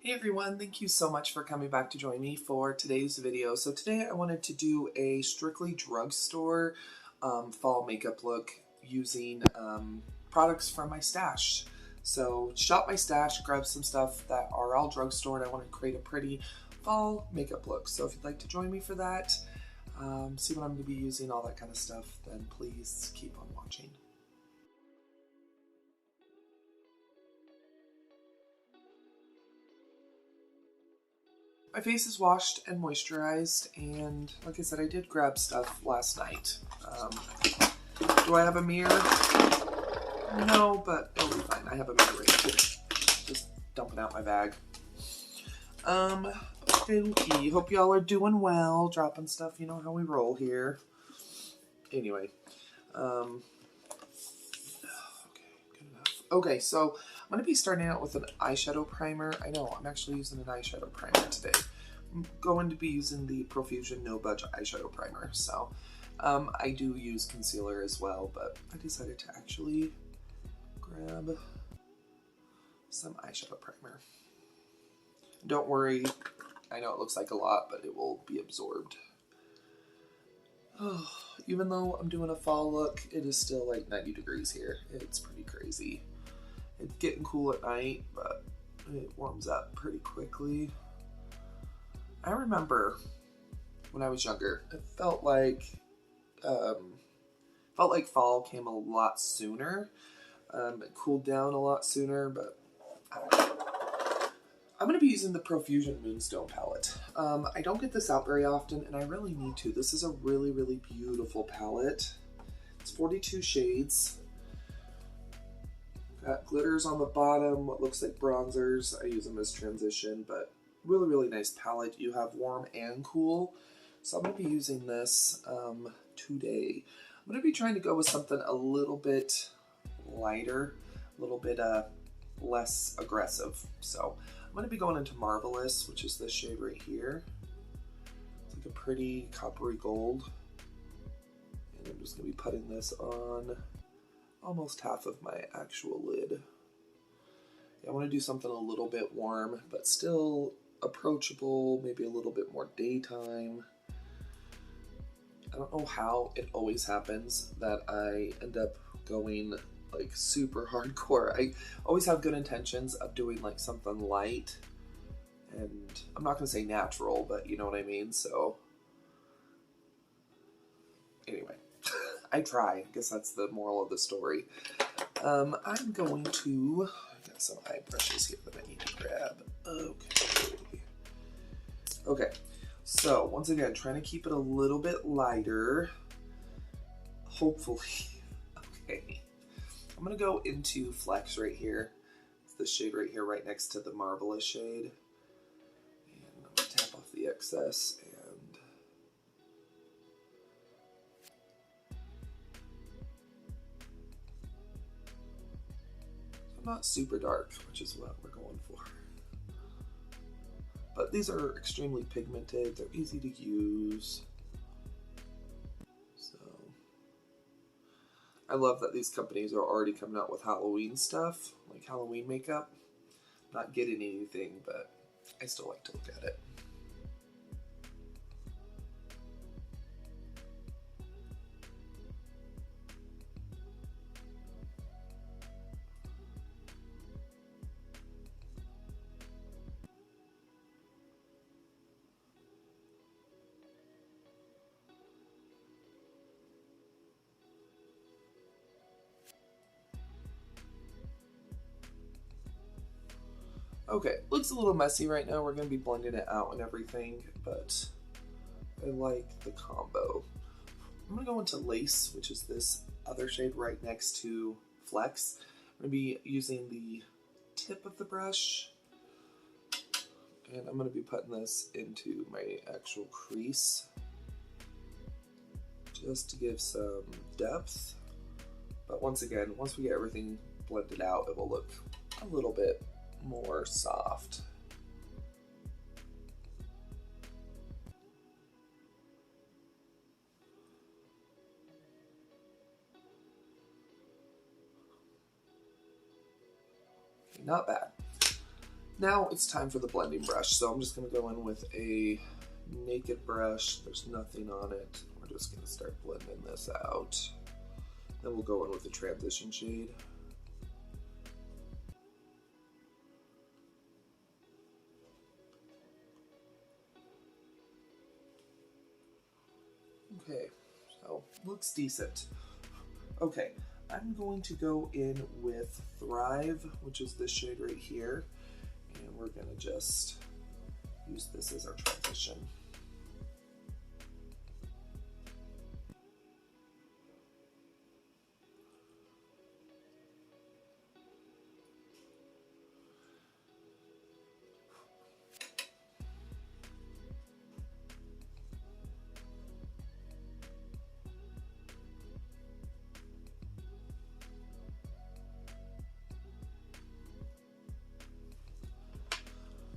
Hey everyone, thank you so much for coming back to join me for today's video. So today I wanted to do a strictly drugstore fall makeup look using products from my stash. So shop my stash, grab some stuff that are all drugstore, and I want to create a pretty fall makeup look. So if you'd like to join me for that, see what I'm going to be using, all that kind of stuff, then please keep on watching. My face is washed and moisturized, and like I said, I did grab stuff last night. Do I have a mirror? No, but it'll be fine. I have a mirror right here. Just dumping out my bag. Okay. Hope y'all are doing well, dropping stuff. You know how we roll here. Anyway, okay, good enough. Okay, so I'm going to be starting out with an eyeshadow primer. I know, I'm actually using an eyeshadow primer today. I'm going to be using the Profusion No Budge eyeshadow primer. So I do use concealer as well, but I decided to actually grab some eyeshadow primer. Don't worry, I know it looks like a lot, but it will be absorbed. Oh, even though I'm doing a fall look, it is still like 90 degrees here. It's pretty crazy. It's getting cool at night, but it warms up pretty quickly. I remember when I was younger, it felt like fall came a lot sooner. It cooled down a lot sooner, but I don't know. I'm going to be using the Profusion Moonstone palette. I don't get this out very often, and I really need to. This is a really, really beautiful palette. It's 42 shades. Got glitters on the bottom, what looks like bronzers. I use them as transition, but really, really nice palette. You have warm and cool. So I'm going to be using this today. I'm going to be trying to go with something a little bit lighter, a little bit less aggressive. So I'm going to be going into Marvelous, which is this shade right here. It's like a pretty coppery gold. And I'm just going to be putting this on almost half of my actual lid. Yeah, I want to do something a little bit warm, but still approachable, maybe a little bit more daytime. I don't know how it always happens that I end up going like super hardcore. I always have good intentions of doing like something light, and I'm not going to say natural, but you know what I mean. So anyway, I try. I guess that's the moral of the story. I'm going to, I got some eye brushes here that I need to grab. Okay, so once again, trying to keep it a little bit lighter, hopefully. Okay, I'm gonna go into Flex right here. It's this shade right here, right next to the Marvelous shade. And I'm gonna tap off the excess, and not super dark, which is what we're going for. But these are extremely pigmented, they're easy to use. So I love that these companies are already coming out with Halloween stuff, like Halloween makeup. Not getting anything, but I still like to look at it. Okay, looks a little messy right now. We're going to be blending it out and everything, but I like the combo. I'm going to go into Lace, which is this other shade right next to Flex. I'm going to be using the tip of the brush, and I'm going to be putting this into my actual crease just to give some depth. But once again, once we get everything blended out, it will look a little bit more soft. Not bad. Now it's time for the blending brush. So I'm just gonna go in with a naked brush. There's nothing on it. We're just gonna start blending this out. Then we'll go in with the transition shade. Okay, so looks decent. Okay, I'm going to go in with Thrive, which is this shade right here, and we're gonna just use this as our transition.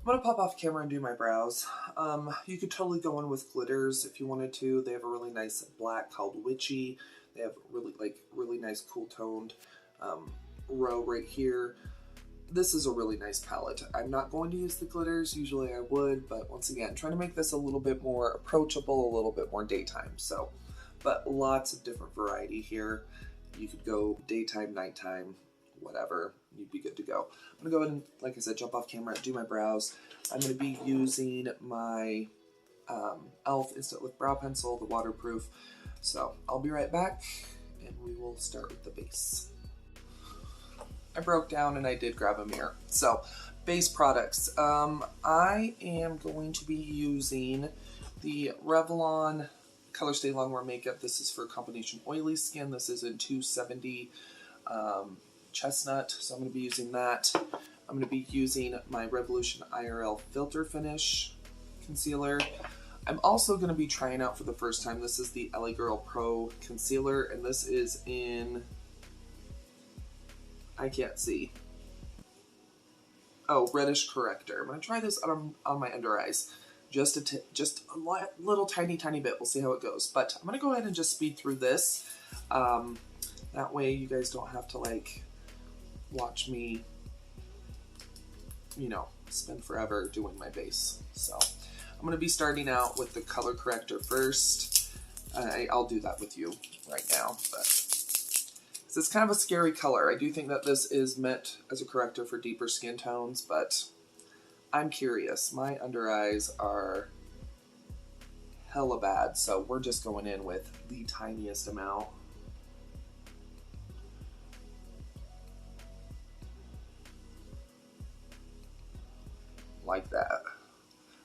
I'm gonna pop off camera and do my brows. You could totally go in with glitters if you wanted to. They have a really nice black called Witchy. They have really nice cool toned row right here. This is a really nice palette. I'm not going to use the glitters. Usually I would, but once again, trying to make this a little bit more approachable, a little bit more daytime. So, but lots of different variety here. You could go daytime, nighttime, whatever, you'd be good to go. I'm gonna go ahead and, like I said, jump off camera, do my brows. I'm gonna be using my e.l.f. Instant Lift Brow Pencil, the waterproof. So I'll be right back and we will start with the base. I broke down and I did grab a mirror. So base products. I am going to be using the Revlon Color Stay Longwear Makeup. This is for combination oily skin. This is in 270 Chestnut, so I'm going to be using that. I'm going to be using my Revolution IRL Filter Finish Concealer. I'm also going to be trying out for the first time, this is the LA Girl Pro Concealer, and this is in, I can't see. Oh, Reddish Corrector. I'm going to try this on my under eyes. Just a little tiny bit. We'll see how it goes. But I'm going to go ahead and just speed through this. That way you guys don't have to like watch me, you know, spend forever doing my base. So I'm going to be starting out with the color corrector first. I'll do that with you right now, but it's kind of a scary color. I do think that this is meant as a corrector for deeper skin tones, but I'm curious. My under eyes are hella bad, so we're just going in with the tiniest amount. Like that.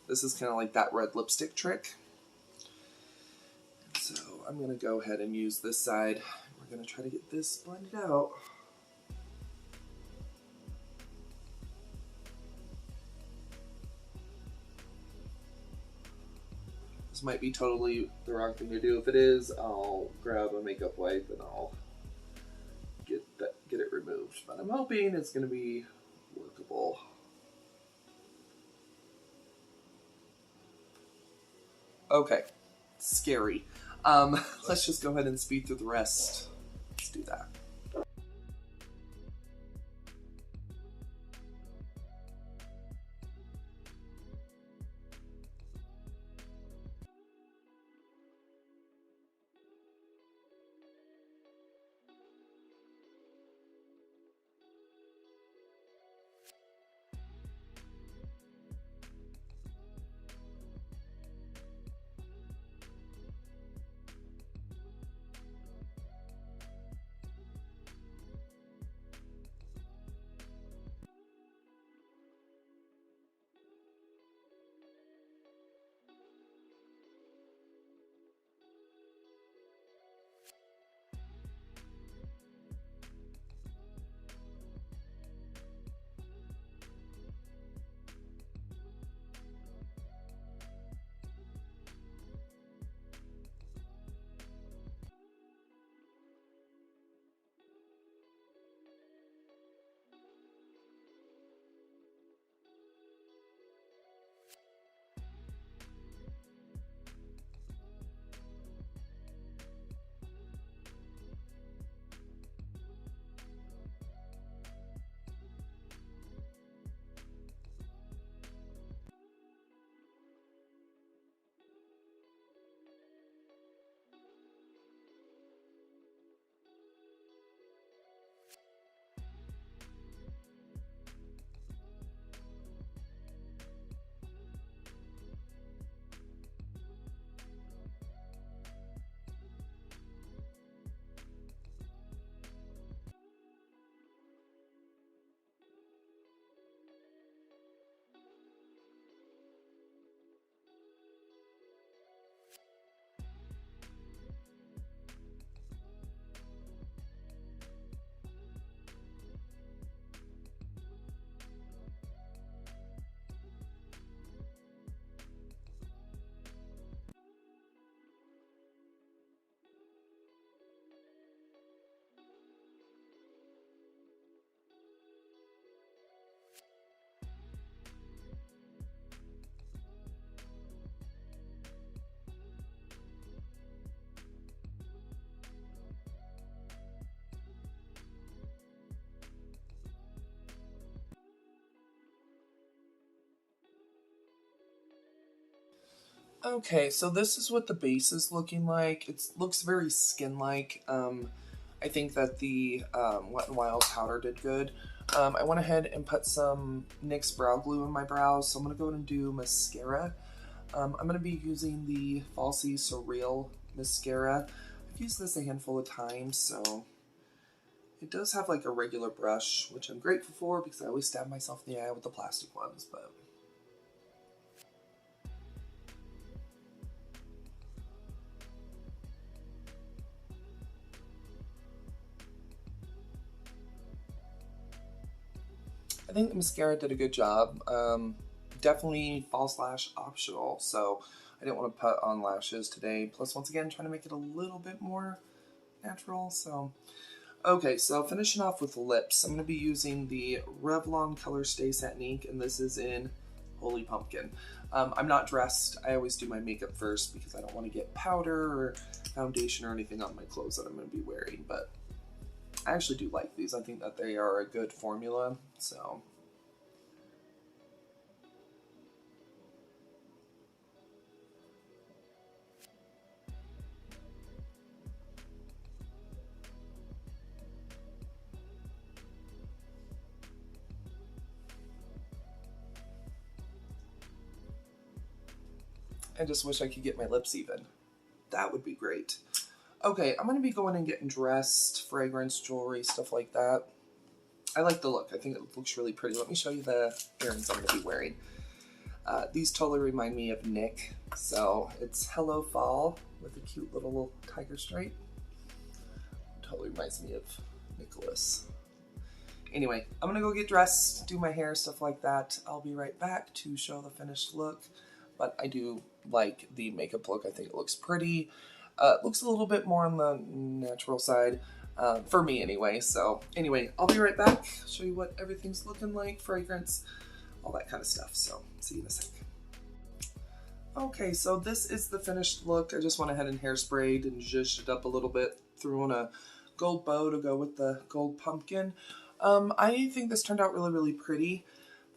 This is kind of like that red lipstick trick. So I'm going to go ahead and use this side. We're going to try to get this blended out. This might be totally the wrong thing to do. If it is, I'll grab a makeup wipe and I'll get it removed. But I'm hoping it's going to be workable. Okay, scary. Let's just go ahead and speed through the rest. Let's do that. Okay, so this is what the base is looking like. It looks very skin-like. I think that the Wet n Wild powder did good. I went ahead and put some NYX brow glue in my brows, so I'm going to go ahead and do mascara. I'm going to be using the Falsy Surreal mascara. I've used this a handful of times, so it does have like a regular brush, which I'm grateful for because I always stab myself in the eye with the plastic ones, but I think the mascara did a good job. Definitely false lash optional, so I didn't want to put on lashes today. Plus, once again, trying to make it a little bit more natural, so. Okay, so finishing off with lips, I'm going to be using the Revlon Color Stay Satin Ink, and this is in Holy Pumpkin. I'm not dressed. I always do my makeup first because I don't want to get powder or foundation or anything on my clothes that I'm going to be wearing, but I actually do like these. I think that they are a good formula, so. I just wish I could get my lips even. That would be great. Okay, I'm going to be going and getting dressed, fragrance, jewelry, stuff like that. I like the look. I think it looks really pretty. Let me show you the earrings I'm going to be wearing. These totally remind me of Nick. So it's Hello Fall with a cute little tiger stripe. Totally reminds me of Nicholas. Anyway, I'm going to go get dressed, do my hair, stuff like that. I'll be right back to show the finished look. But I do like the makeup look. I think it looks pretty. It looks a little bit more on the natural side, for me anyway. So anyway, I'll be right back, show you what everything's looking like, fragrance, all that kind of stuff. So see you in a sec. Okay, so this is the finished look. I just went ahead and hairsprayed and zhuzhed it up a little bit. Threw on a gold bow to go with the gold pumpkin. I think this turned out really, really pretty.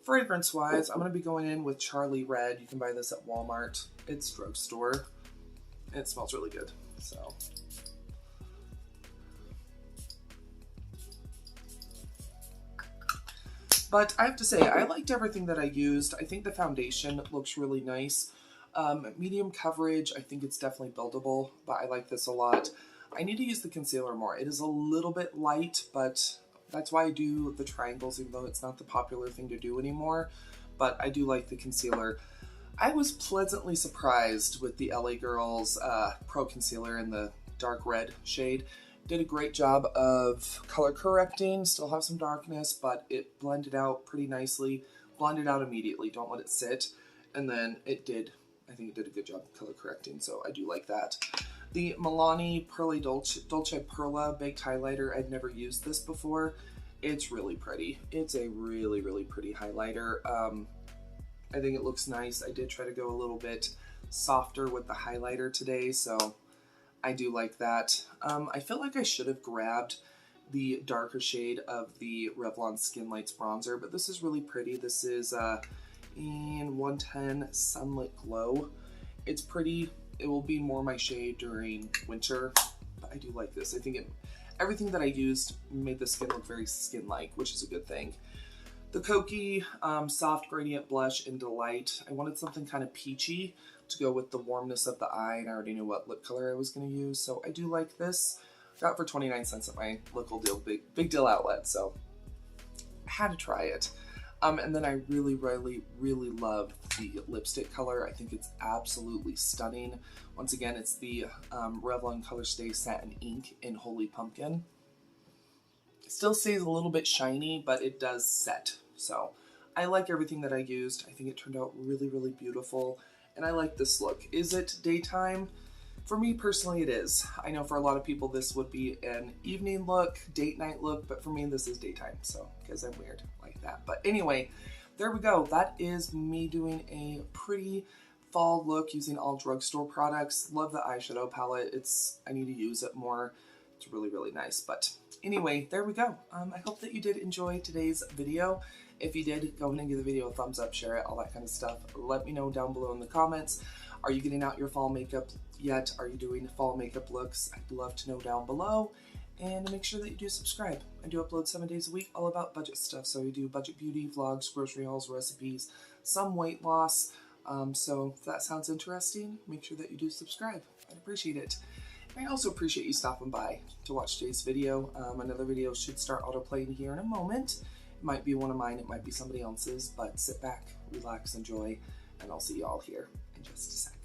Fragrance-wise, I'm going to be going in with Charlie Red. You can buy this at Walmart. It's Drugstore. It smells really good, so. But I have to say, I liked everything that I used. I think the foundation looks really nice. Medium coverage, I think it's definitely buildable, but I like this a lot. I need to use the concealer more. It is a little bit light, but that's why I do the triangles, even though it's not the popular thing to do anymore. But I do like the concealer. I was pleasantly surprised with the LA Girls Pro Concealer in the dark red shade. Did a great job of color correcting, still have some darkness, but it blended out pretty nicely. Blended out immediately, don't let it sit. And then it did, I think it did a good job of color correcting, so I do like that. The Milani Pearly Dolce Perla Baked Highlighter, I'd never used this before. It's really pretty. It's a really, really pretty highlighter. I think it looks nice. I did try to go a little bit softer with the highlighter today, so I do like that. I feel like I should have grabbed the darker shade of the Revlon Skin Lights bronzer, but this is really pretty. This is in 110 Sunlit Glow. It's pretty. It will be more my shade during winter, but I do like this. I think everything that I used made the skin look very skin-like, which is a good thing. The Kokie Soft Gradient Blush in Delight. I wanted something kind of peachy to go with the warmness of the eye, and I already knew what lip color I was going to use, so I do like this. Got it for 29 cents at my local big deal outlet, so I had to try it. And then I really, really, really love the lipstick color. I think it's absolutely stunning. Once again, it's the Revlon Color Stay Satin Ink in Holy Pumpkin. It still stays a little bit shiny, but it does set. So I like everything that I used. I think it turned out really, really beautiful. And I like this look. Is it daytime? For me personally, it is. I know for a lot of people this would be an evening look, date night look, but for me this is daytime, so, because I'm weird like that. But anyway, there we go. That is me doing a pretty fall look using all Drugstore products. Love the eyeshadow palette. I need to use it more. It's really, really nice. But anyway, there we go. I hope that you did enjoy today's video. If you did, go ahead and give the video a thumbs up, share it, all that kind of stuff. Let me know down below in the comments. Are you getting out your fall makeup yet? Are you doing fall makeup looks? I'd love to know down below. And make sure that you do subscribe. I do upload 7 days a week, all about budget stuff. So we do budget beauty, vlogs, grocery hauls, recipes, some weight loss. So if that sounds interesting, make sure that you do subscribe. I'd appreciate it. And I also appreciate you stopping by to watch today's video. Another video should start autoplaying here in a moment. It might be one of mine, it might be somebody else's, but sit back, relax, enjoy, and I'll see you all here in just a sec.